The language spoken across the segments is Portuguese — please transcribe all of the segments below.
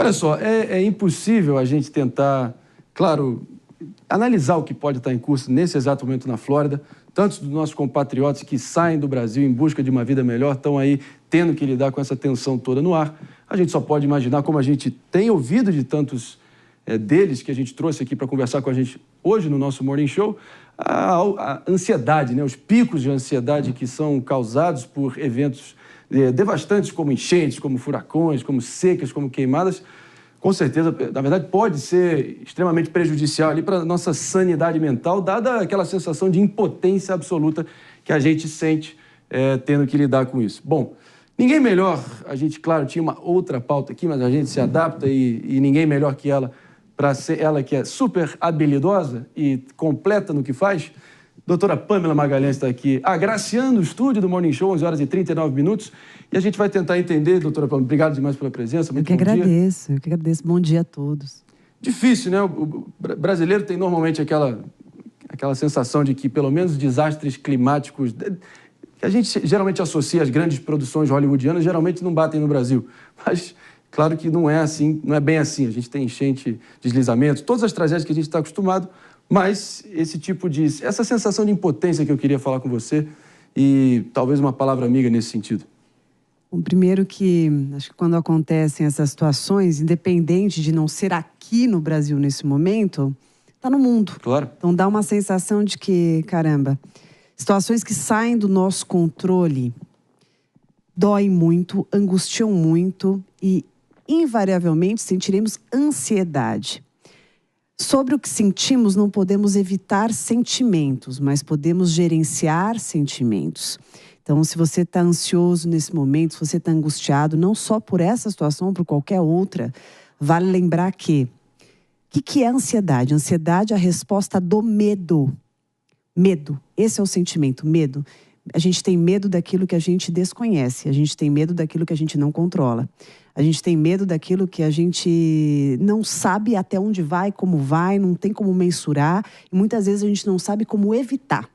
Olha só, é impossível a gente tentar, claro, analisar o que pode estar em curso nesse exato momento na Flórida. Tantos dos nossos compatriotas que saem do Brasil em busca de uma vida melhor estão aí tendo que lidar com essa tensão toda no ar. A gente só pode imaginar, como a gente tem ouvido de tantos deles que a gente trouxe aqui para conversar com a gente hoje no nosso Morning Show, a ansiedade, né? Os picos de ansiedade que são causados por eventos devastantes como enchentes, como furacões, como secas, como queimadas, com certeza, na verdade, pode ser extremamente prejudicial ali para a nossa sanidade mental, dada aquela sensação de impotência absoluta que a gente sente tendo que lidar com isso. Bom, ninguém melhor, a gente, claro, tinha uma outra pauta aqui, mas a gente se adapta e ninguém melhor que ela, para ser ela que é super habilidosa e completa no que faz. Doutora Pamela Magalhães está aqui agraciando o estúdio do Morning Show, 11 horas e 39 minutos. E a gente vai tentar entender, doutora Pamela, obrigado demais pela presença. Eu que agradeço. Bom dia a todos. Difícil, né? O brasileiro tem normalmente aquela sensação de que, pelo menos, desastres climáticos que a gente geralmente associa às grandes produções hollywoodianas, geralmente não batem no Brasil. Mas, claro que não é assim, não é bem assim. A gente tem enchente, deslizamento, todas as tragédias que a gente está acostumado, mas essa sensação de impotência que eu queria falar com você e talvez uma palavra amiga nesse sentido. Bom, primeiro que, acho que quando acontecem essas situações, independente de não ser aqui no Brasil nesse momento, está no mundo. Claro. Então dá uma sensação de que, caramba, situações que saem do nosso controle doem muito, angustiam muito e, invariavelmente, sentiremos ansiedade. Sobre o que sentimos, não podemos evitar sentimentos, mas podemos gerenciar sentimentos. Então, se você está ansioso nesse momento, se você está angustiado, não só por essa situação, por qualquer outra, vale lembrar que... O que é ansiedade? Ansiedade é a resposta do medo. Medo. Esse é o sentimento, medo. A gente tem medo daquilo que a gente desconhece. A gente tem medo daquilo que a gente não controla. A gente tem medo daquilo que a gente não sabe até onde vai, como vai, não tem como mensurar. E muitas vezes a gente não sabe como evitar.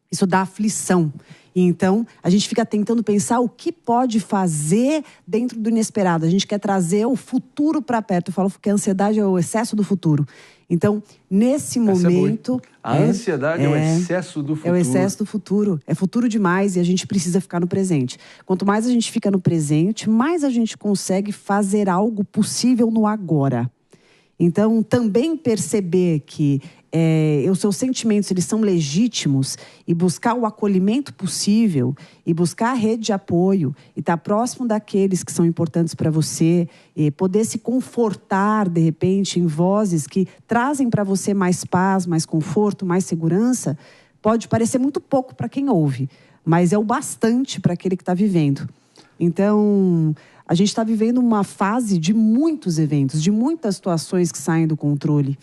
Isso dá aflição. E então, a gente fica tentando pensar o que pode fazer dentro do inesperado. A gente quer trazer o futuro para perto. Eu falo que a ansiedade é o excesso do futuro. Então, nesse momento... A ansiedade é o excesso do futuro. É o excesso do futuro. É futuro demais e a gente precisa ficar no presente. Quanto mais a gente fica no presente, mais a gente consegue fazer algo possível no agora. Então, também perceber que os seus sentimentos eles são legítimos e buscar o acolhimento possível e buscar a rede de apoio e estar próximo daqueles que são importantes para você e poder se confortar, de repente, em vozes que trazem para você mais paz, mais conforto, mais segurança, pode parecer muito pouco para quem ouve, mas é o bastante para aquele que está vivendo. Então... A gente está vivendo uma fase de muitos eventos, de muitas situações que saem do controle.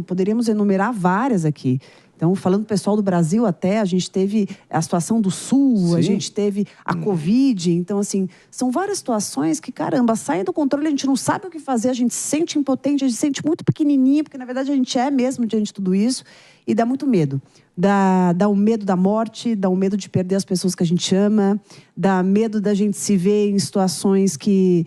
Poderíamos enumerar várias aqui. Então, falando do pessoal do Brasil até, a gente teve a situação do Sul, sim, a gente teve a Covid. Então, assim, são várias situações que, caramba, saem do controle, a gente não sabe o que fazer, a gente se sente impotente, a gente se sente muito pequenininho, porque, na verdade, a gente é mesmo diante de tudo isso. E dá muito medo. Dá o medo da morte, dá o medo de perder as pessoas que a gente ama, dá medo da gente se ver em situações que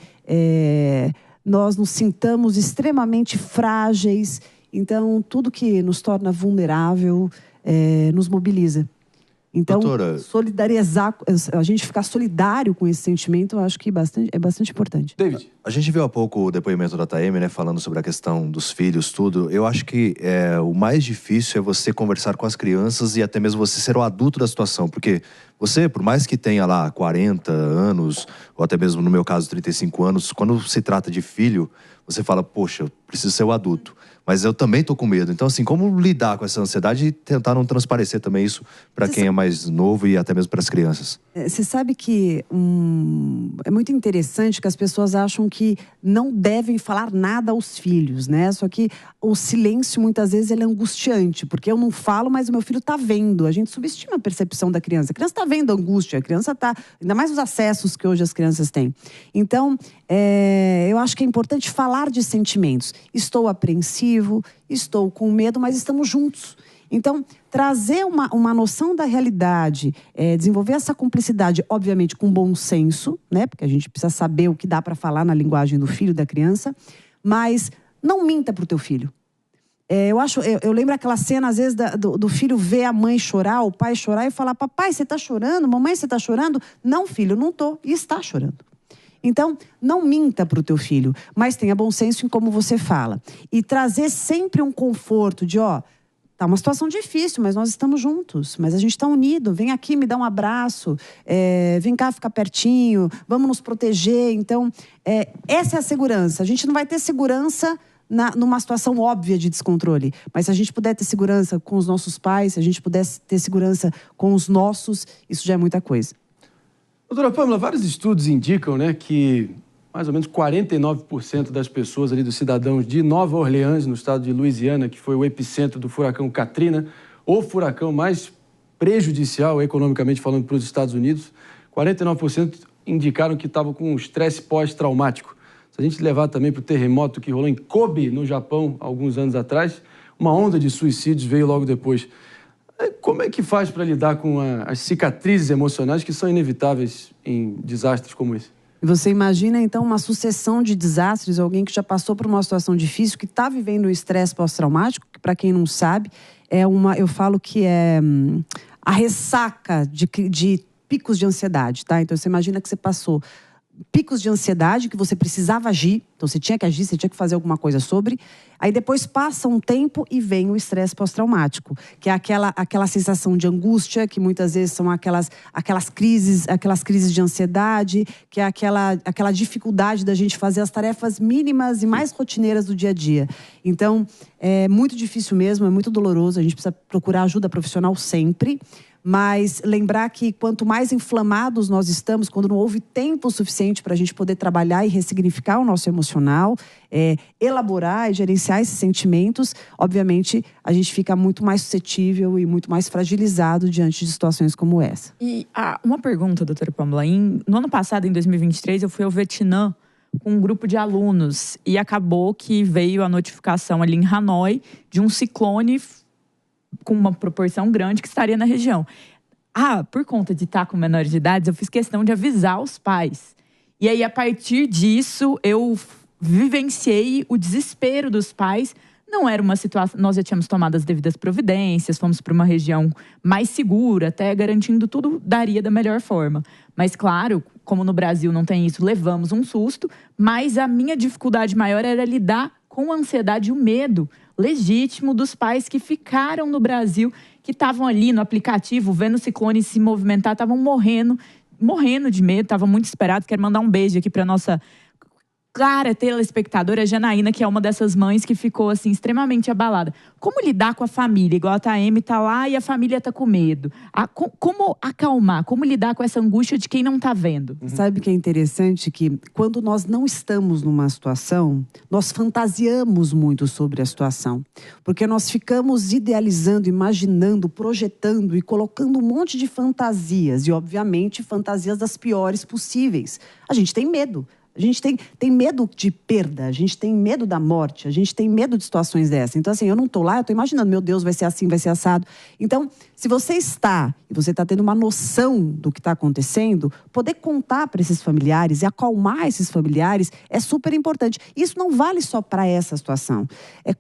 nós nos sintamos extremamente frágeis. Então, tudo que nos torna vulnerável nos mobiliza. Então, doutora, solidarizar, a gente ficar solidário com esse sentimento, eu acho que é bastante importante. David? A gente viu há pouco o depoimento da Taeme, né, falando sobre a questão dos filhos, tudo. Eu acho que o mais difícil é você conversar com as crianças e até mesmo você ser o adulto da situação. Porque você, por mais que tenha lá 40 anos, ou até mesmo no meu caso 35 anos, quando se trata de filho, você fala, poxa, eu preciso ser o adulto. Mas eu também tô com medo. Então, assim, como lidar com essa ansiedade e tentar não transparecer também isso para quem é mais novo e até mesmo para as crianças? Você sabe que é muito interessante que as pessoas acham que não devem falar nada aos filhos, né? Só que o silêncio, muitas vezes, ele é angustiante. Porque eu não falo, mas o meu filho tá vendo. A gente subestima a percepção da criança. A criança tá vendo a angústia. A criança tá... Ainda mais os acessos que hoje as crianças têm. Então, eu acho que é importante falar de sentimentos. Estou apreensivo, estou com medo, mas estamos juntos. Então, trazer uma noção da realidade, desenvolver essa cumplicidade, obviamente, com bom senso, né? Porque a gente precisa saber o que dá para falar na linguagem do filho, da criança, mas não minta para o teu filho. Eu lembro aquela cena, às vezes, do filho ver a mãe chorar, o pai chorar, e falar: papai, você está chorando? Mamãe, você está chorando? Não, filho, não estou. E está chorando. Então, não minta para o teu filho, mas tenha bom senso em como você fala. E trazer sempre um conforto de, tá uma situação difícil, mas nós estamos juntos, mas a gente está unido. Vem aqui, me dá um abraço, vem cá ficar pertinho, vamos nos proteger. Então, essa é a segurança. A gente não vai ter segurança numa situação óbvia de descontrole. Mas se a gente puder ter segurança com os nossos pais, se a gente pudesse ter segurança com os nossos, isso já é muita coisa. Doutora Pâmela, vários estudos indicam, né, que mais ou menos 49% das pessoas ali, dos cidadãos de Nova Orleans, no estado de Louisiana, que foi o epicentro do furacão Katrina, o furacão mais prejudicial, economicamente falando, para os Estados Unidos, 49% indicaram que estavam com um estresse pós-traumático. Se a gente levar também para o terremoto que rolou em Kobe, no Japão, alguns anos atrás, uma onda de suicídios veio logo depois. Como é que faz para lidar com as cicatrizes emocionais que são inevitáveis em desastres como esse? Você imagina, então, uma sucessão de desastres, alguém que já passou por uma situação difícil, que está vivendo um estresse pós-traumático, que, para quem não sabe, eu falo que é a ressaca de picos de ansiedade, tá? Então, você imagina que você passou picos de ansiedade, que você precisava agir, então você tinha que agir, você tinha que fazer alguma coisa sobre, aí depois passa um tempo e vem o estresse pós-traumático, que é aquela sensação de angústia, que muitas vezes são aquelas crises de ansiedade, que é aquela dificuldade da gente fazer as tarefas mínimas e mais rotineiras do dia a dia. Então, é muito difícil mesmo, é muito doloroso, a gente precisa procurar ajuda profissional sempre, mas lembrar que quanto mais inflamados nós estamos, quando não houve tempo suficiente para a gente poder trabalhar e ressignificar o nosso emocional, elaborar e gerenciar esses sentimentos, obviamente a gente fica muito mais suscetível e muito mais fragilizado diante de situações como essa. E uma pergunta, doutora Pâmela. No ano passado, em 2023, eu fui ao Vietnã com um grupo de alunos e acabou que veio a notificação ali em Hanoi de um ciclone com uma proporção grande que estaria na região. Por conta de estar com menores de idade, eu fiz questão de avisar os pais. E aí, a partir disso, eu vivenciei o desespero dos pais. Não era uma situação... Nós já tínhamos tomado as devidas providências, fomos para uma região mais segura, até garantindo tudo daria da melhor forma. Mas, claro, como no Brasil não tem isso, levamos um susto. Mas a minha dificuldade maior era lidar com a ansiedade e o medo legítimo dos pais que ficaram no Brasil, que estavam ali no aplicativo, vendo o ciclone se movimentar, estavam morrendo de medo, estavam muito esperados. Quero mandar um beijo aqui para nossa clara telespectadora Janaína, que é uma dessas mães que ficou assim extremamente abalada. Como lidar com a família? Igual a Taeme tá lá e a família tá com medo. Como acalmar? Como lidar com essa angústia de quem não tá vendo? Sabe que é interessante que quando nós não estamos numa situação, nós fantasiamos muito sobre a situação. Porque nós ficamos idealizando, imaginando, projetando e colocando um monte de fantasias. E, obviamente, fantasias das piores possíveis. A gente tem medo. A gente tem medo de perda, a gente tem medo da morte, a gente tem medo de situações dessas. Então, assim, eu não estou lá, eu estou imaginando, meu Deus, vai ser assim, vai ser assado. Então, se você está, e você está tendo uma noção do que está acontecendo, poder contar para esses familiares e acalmar esses familiares é super importante. Isso não vale só para essa situação.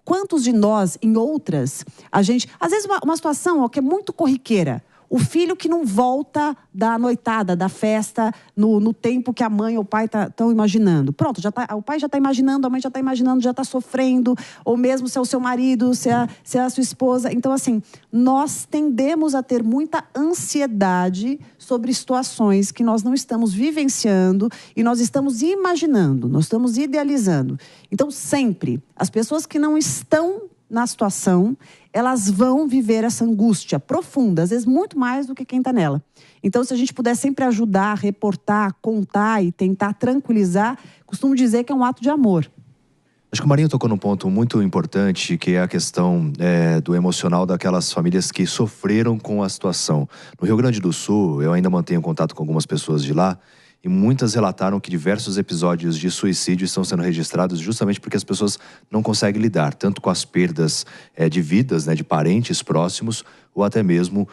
Quantos de nós, em outras, a gente... Às vezes, uma situação que é muito corriqueira. O filho que não volta da noitada, da festa, no tempo que a mãe ou o pai estão imaginando. Pronto, o pai já está imaginando, a mãe já está imaginando, já está sofrendo. Ou mesmo se é o seu marido, se é a sua esposa. Então, assim, nós tendemos a ter muita ansiedade sobre situações que nós não estamos vivenciando e nós estamos imaginando, nós estamos idealizando. Então, sempre, as pessoas que não estão na situação, elas vão viver essa angústia profunda, às vezes muito mais do que quem está nela. Então, se a gente puder sempre ajudar, reportar, contar e tentar tranquilizar, costumo dizer que é um ato de amor. Acho que o Marinho tocou num ponto muito importante, que é a questão do emocional daquelas famílias que sofreram com a situação. No Rio Grande do Sul, eu ainda mantenho contato com algumas pessoas de lá, e muitas relataram que diversos episódios de suicídio estão sendo registrados justamente porque as pessoas não conseguem lidar tanto com as perdas de vidas, né, de parentes próximos, ou até mesmo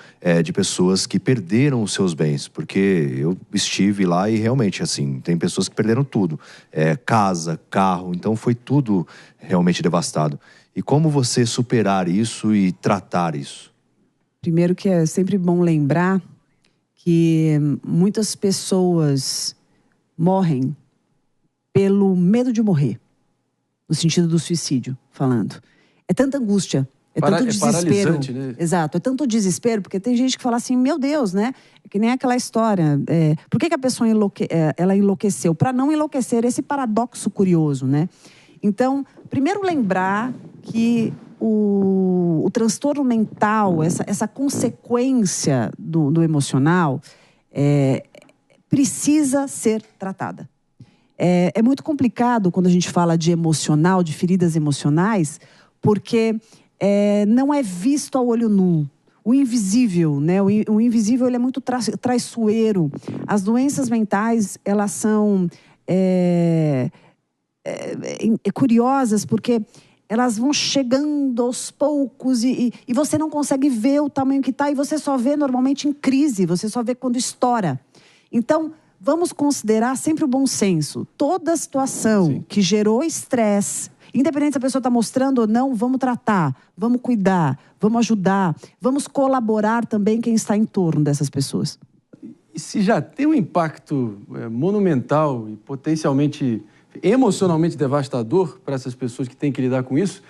de pessoas que perderam os seus bens, porque eu estive lá e realmente, assim, tem pessoas que perderam tudo, casa, carro, então foi tudo realmente devastado. E como você superar isso e tratar isso? Primeiro que é sempre bom lembrar que muitas pessoas morrem pelo medo de morrer, no sentido do suicídio, falando. É tanta angústia, tanto desespero. Né? Exato, é tanto desespero, porque tem gente que fala assim, meu Deus, né? É que nem aquela história, por que a pessoa ela enlouqueceu? Para não enlouquecer, esse paradoxo curioso, né? Então, primeiro lembrar que o transtorno mental, essa consequência do emocional, precisa ser tratada. É muito complicado quando a gente fala de emocional, de feridas emocionais, porque não é visto a olho nu. O invisível, né? O invisível, ele é muito traiçoeiro. As doenças mentais, elas são curiosas, porque elas vão chegando aos poucos e você não consegue ver o tamanho que está, e você só vê normalmente em crise, você só vê quando estoura. Então, vamos considerar sempre o bom senso. Toda situação Sim. que gerou estresse, independente se a pessoa está mostrando ou não, vamos tratar, vamos cuidar, vamos ajudar, vamos colaborar também quem está em torno dessas pessoas. E se já tem um impacto monumental e potencialmente emocionalmente devastador para essas pessoas que têm que lidar com isso,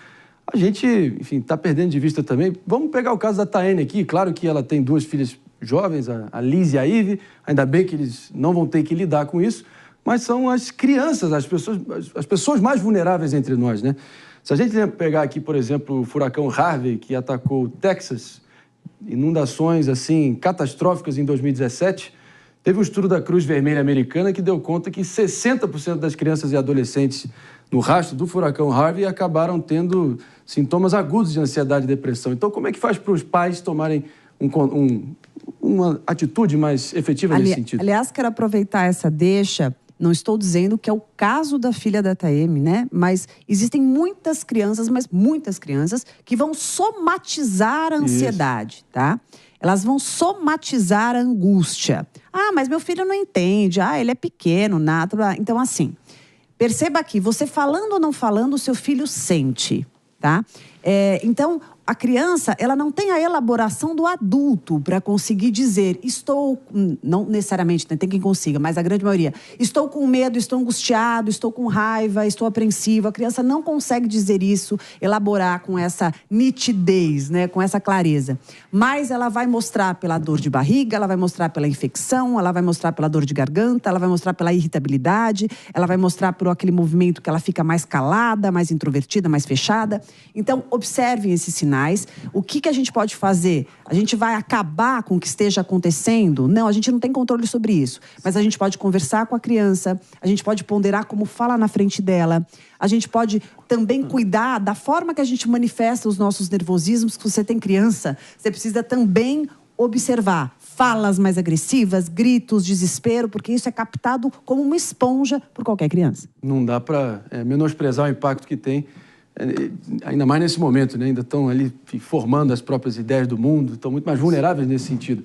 a gente, enfim, está perdendo de vista também. Vamos pegar o caso da Taene aqui. Claro que ela tem 2 filhas jovens, a Liz e a Ivy. Ainda bem que eles não vão ter que lidar com isso, mas são as crianças, as pessoas mais vulneráveis entre nós, né? Se a gente pegar aqui, por exemplo, o furacão Harvey, que atacou o Texas, inundações assim catastróficas em 2017, teve um estudo da Cruz Vermelha Americana que deu conta que 60% das crianças e adolescentes no rastro do furacão Harvey acabaram tendo sintomas agudos de ansiedade e depressão. Então, como é que faz para os pais tomarem uma atitude mais efetiva nesse sentido? Aliás, quero aproveitar essa deixa. Não estou dizendo que é o caso da filha da Taeme, né? Mas existem muitas crianças, que vão somatizar a ansiedade, tá? Elas vão somatizar a angústia. Ah, mas meu filho não entende. Ah, ele é pequeno, nada. Então, assim, perceba aqui, você falando ou não falando, o seu filho sente, tá? Então, a criança, ela não tem a elaboração do adulto para conseguir dizer, não necessariamente, né, tem quem consiga, mas a grande maioria, estou com medo, estou angustiado, estou com raiva, estou apreensivo. A criança não consegue dizer isso, elaborar com essa nitidez, né, com essa clareza. Mas ela vai mostrar pela dor de barriga, ela vai mostrar pela infecção, ela vai mostrar pela dor de garganta, ela vai mostrar pela irritabilidade, ela vai mostrar por aquele movimento que ela fica mais calada, mais introvertida, mais fechada. Então, observem esses sinais. O que a gente pode fazer? A gente vai acabar com o que esteja acontecendo? Não, a gente não tem controle sobre isso. Mas a gente pode conversar com a criança, a gente pode ponderar como fala na frente dela, a gente pode também cuidar da forma que a gente manifesta os nossos nervosismos. Se você tem criança, você precisa também observar falas mais agressivas, gritos, desespero, porque isso é captado como uma esponja por qualquer criança. Não dá para menosprezar o impacto que tem, ainda mais nesse momento, né? Ainda estão ali formando as próprias ideias do mundo, estão muito mais vulneráveis nesse sentido.